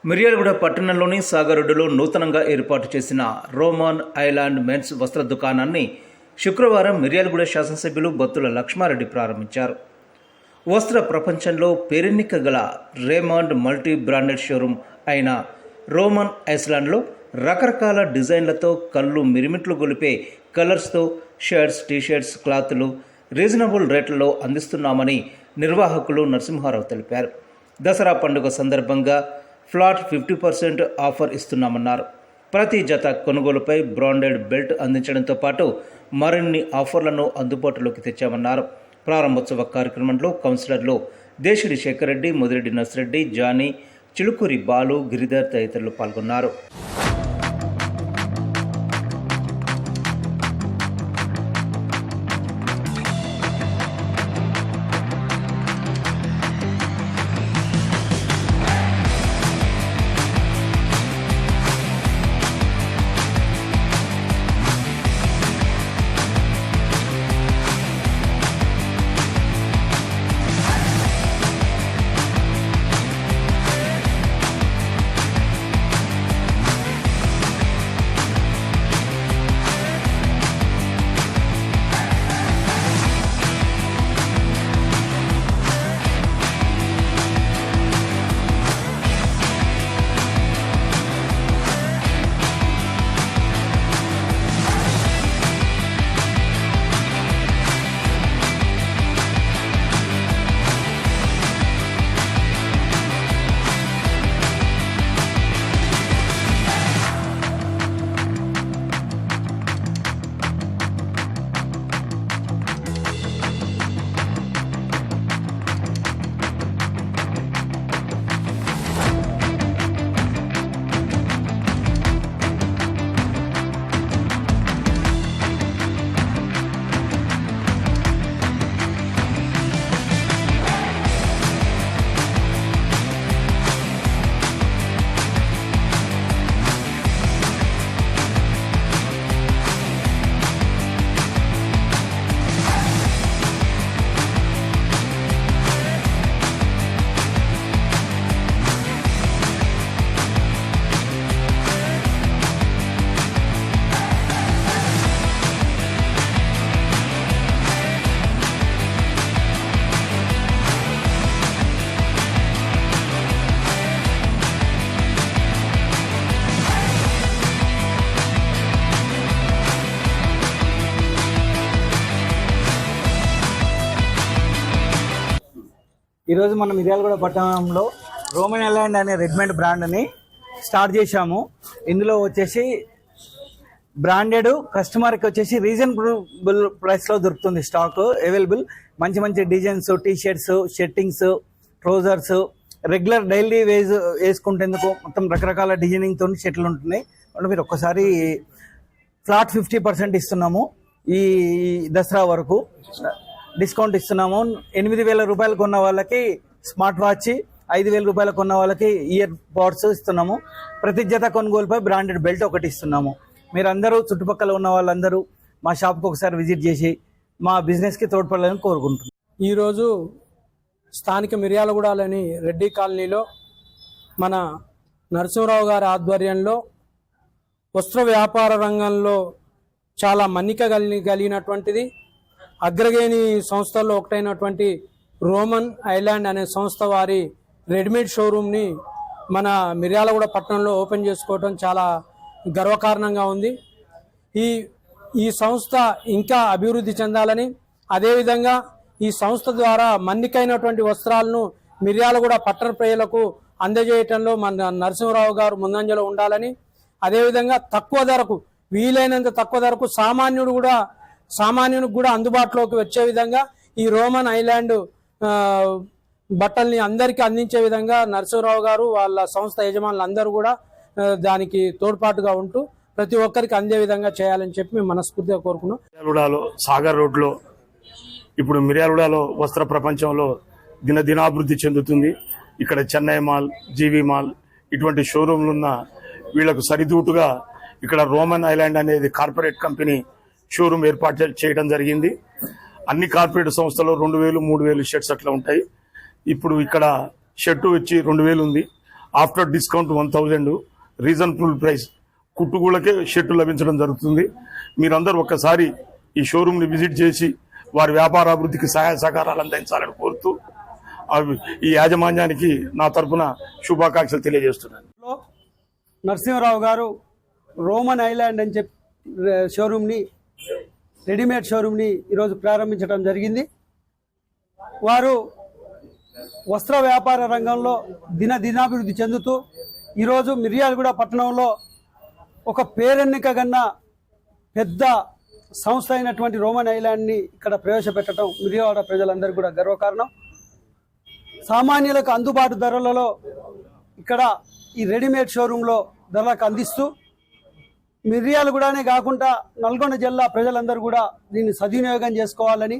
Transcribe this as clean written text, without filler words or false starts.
మిర్యాలగూడ పట్టణంలోని సాగరోడ్డులో నూతనంగా ఏర్పాటు చేసిన రోమన్ ఐలాండ్ మెన్స్ వస్త్ర దుకాణాన్ని శుక్రవారం మిర్యాలగూడ శాసనసభ్యులు బత్తుల లక్ష్మారెడ్డి ప్రారంభించారు. వస్త్ర ప్రపంచంలో పేరెన్నిక గల రేమండ్ మల్టీ బ్రాండెడ్ షోరూమ్ అయిన రోమన్ ఐలాండ్లో రకరకాల డిజైన్లతో కళ్ళు మిరిమిట్లు గొలిపే కలర్స్తో షర్ట్స్, టీషర్ట్స్, క్లాతులు రీజనబుల్ రేట్లలో అందిస్తున్నామని నిర్వాహకులు నరసింహారావు తెలిపారు. దసరా పండుగ సందర్భంగా ఫ్లాట్ 50% ఆఫర్ ఇస్తున్నామన్నారు. ప్రతి జత కొనుగోలుపై బ్రాండెడ్ బెల్ట్ అందించడంతో పాటు మరిన్ని ఆఫర్లను అందుబాటులోకి తెచ్చామన్నారు. ప్రారంభోత్సవ కార్యక్రమంలో కౌన్సిలర్లు దేశిడి శేఖర్ రెడ్డి, ముదిరెడ్డి నర్సిరెడ్డి, జానీ, చిలుకూరి బాలు, గిరిధర్ తదితరులు పాల్గొన్నారు. ఈరోజు మనం మిర్యాలగూడ పట్టణంలో రోమన్ ఐలాండ్ అనే రెడ్మెంట్ బ్రాండ్ని స్టార్ట్ చేశాము. ఇందులో వచ్చేసి బ్రాండెడ్ కస్టమర్కి వచ్చేసి రీజనబుల్ ప్రైస్లో దొరుకుతుంది. స్టాక్ అవైలబుల్, మంచి మంచి designs, T shirts, shirtings, trousers, regular daily wage వేసుకుంటేందుకు మొత్తం రకరకాల డిజైనింగ్తో షర్ట్లు ఉంటున్నాయి. మీరు ఒక్కసారి ఫ్లాట్ 50% ఇస్తున్నాము. ఈ దసరా వరకు డిస్కౌంట్ ఇస్తున్నాము. 8,000 రూపాయలు కొన్న వాళ్ళకి స్మార్ట్ వాచ్, 5,000 రూపాయలు కొన్న వాళ్ళకి ఇయర్ పాడ్స్ ఇస్తున్నాము. ప్రతి జత కొనుగోలుపై బ్రాండెడ్ బెల్ట్ ఒకటి ఇస్తున్నాము. మీరందరూ చుట్టుపక్కల ఉన్న వాళ్ళందరూ మా షాప్కి ఒకసారి విజిట్ చేసి మా బిజినెస్కి తోడ్పడాలని కోరుకుంటున్నాం. ఈరోజు స్థానిక మిర్యాలగూడలోని రెడ్డి కాలనీలో మన నరసింహరావు గారి ఆధ్వర్యంలో వస్త్ర వ్యాపార రంగంలో చాలా మన్నిక కలిగినటువంటిది అగ్రగేణి సంస్థల్లో ఒకటైనటువంటి రోమన్ ఐలాండ్ అనే సంస్థ వారి రెడీమేడ్ షోరూమ్ని మన మిర్యాలగూడ పట్టణంలో ఓపెన్ చేసుకోవడం చాలా గర్వకారణంగా ఉంది. ఈ సంస్థ ఇంకా అభివృద్ధి చెందాలని, అదేవిధంగా ఈ సంస్థ ద్వారా మన్నికైనటువంటి వస్త్రాలను మిర్యాలగూడ పట్టణ ప్రజలకు అందజేయటంలో మన నరసింహరావు గారు ముందంజలో ఉండాలని, అదేవిధంగా తక్కువ ధరకు, వీలైనంత తక్కువ ధరకు సామాన్యునికి కూడా అందుబాటులోకి వచ్చే విధంగా ఈ రోమన్ ఐలాండ్ బట్టల్ని అందరికీ అందించే విధంగా నరసింహరావు గారు వాళ్ళ సంస్థ యజమానులు అందరూ కూడా దానికి తోడ్పాటుగా ఉంటూ ప్రతి ఒక్కరికి అందే విధంగా చేయాలని చెప్పి మేము మనస్ఫూర్తిగా కోరుకున్నాం. మిర్యాలగూడలో సాగర్ రోడ్లో ఇప్పుడు మిర్యాలగూడలో వస్త్ర ప్రపంచంలో దినాభివృద్ధి చెందుతుంది. ఇక్కడ చెన్నై మాల్, జీవి మాల్ ఇటువంటి షోరూమ్లు ఉన్న వీళ్లకు సరిదూటుగా ఇక్కడ రోమన్ ఐలాండ్ అనేది కార్పొరేట్ కంపెనీ షోరూమ్ ఏర్పాటు చేయడం జరిగింది. అన్ని కార్పొరేట్ సంస్థలు 2,000, 3,000 షర్ట్స్ అట్లా ఉంటాయి. ఇప్పుడు ఇక్కడ షర్టు వచ్చి 2,000 ఉంది. ఆఫ్టర్ డిస్కౌంట్ 1000 రీజనబుల్ ప్రైస్ కుట్టుగూళ్ళకే షర్టు లభించడం జరుగుతుంది. మీరందరూ ఒక్కసారి ఈ షోరూమ్ని విజిట్ చేసి వారి వ్యాపారాభివృద్ధికి సహాయ సహకారాలు అందించాలని కోరుతూ ఈ యాజమాన్యానికి నా తరఫున శుభాకాంక్షలు తెలియజేస్తున్నాను. నరసింహరావు గారు రోమన్ ఐలాండ్ అని చెప్పి షోరూమ్ని, రెడీమేడ్ షోరూమ్ని ఈరోజు ప్రారంభించడం జరిగింది. వారు వస్త్ర వ్యాపార రంగంలో దినాభివృద్ధి చెందుతూ ఈరోజు మిర్యాలగూడ పట్టణంలో ఒక పేరెన్నికగన్న పెద్ద సంస్థ అయినటువంటి రోమన్ ఐలాండ్ని ఇక్కడ ప్రవేశపెట్టడం మిర్యాలగూడ ప్రజలందరికీ కూడా గర్వకారణం. సామాన్యులకు అందుబాటు ధరలలో ఇక్కడ ఈ రెడీమేడ్ షోరూంలో ధరలకు అందిస్తూ మిర్యాలగూడనే కాకుండా నల్గొండ జిల్లా ప్రజలందరూ కూడా దీన్ని సద్వినియోగం చేసుకోవాలని